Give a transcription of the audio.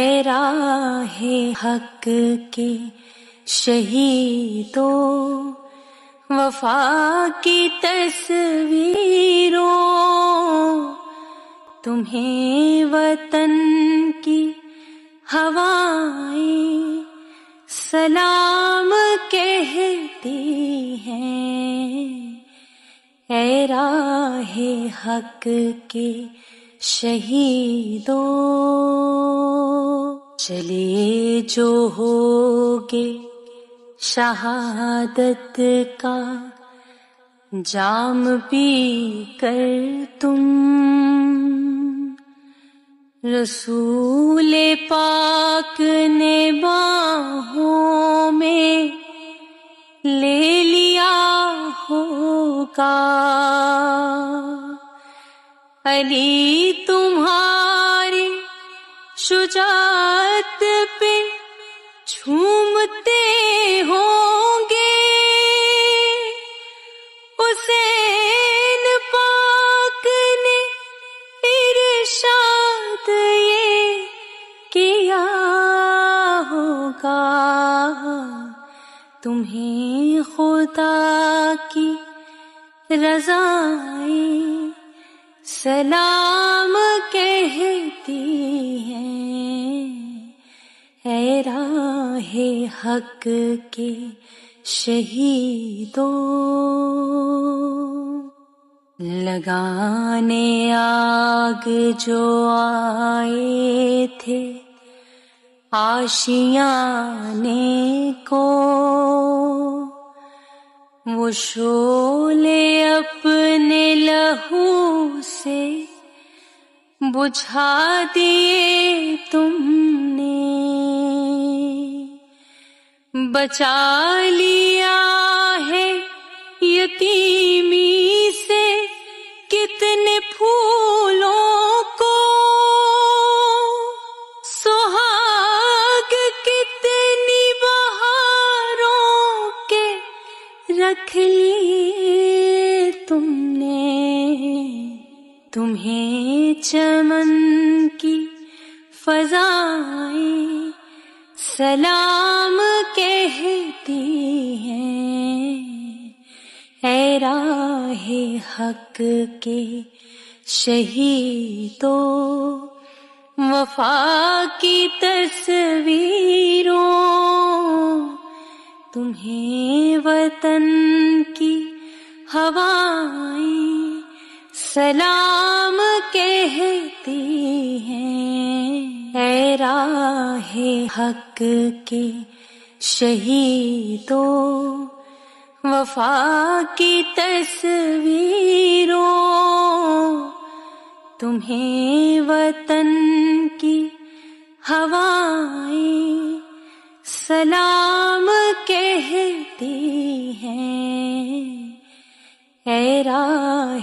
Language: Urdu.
اے راہ حق کے شہیدوں، وفا کی تصویروں، تمہیں وطن کی ہوائیں سلام کہتی ہیں۔ اے راہ حق کے شہیدوں، چلے جو ہوگے شہادت کا جام پی کر تم، رسول پاک نے باہوں میں لے لیا ہوگا، علی تمہاری شجاعت پہ جھومتے ہوں گے، حسین پاک نے ارشاد یہ کیا ہوگا، تمہیں خدا کی رضائیں سلام کہتی ہیں۔ اے راہ حق کے شہیدوں، لگانے آگ جو آئے تھے آشیانے کو، وہ شعلے اپنے لہو سے بجھا دیے تم نے، بچا لیا ہے یتیمی سے کتنے پھولوں کو، سہاگ کتنی بہاروں کے رکھ لیے تم نے، تمہیں چمن کی فضائیں سلام کہتی ہیں۔ اے راہ حق کے شہیدوں، وفا کی تصویروں، تمہیں وطن کی ہوائیں سلام کہتی ہیں۔ اے راہ حق کے شہیدوں، وفا کی تصویروں، تمہیں وطن کی ہوائیں سلام کہتی ہیں۔ اے راہ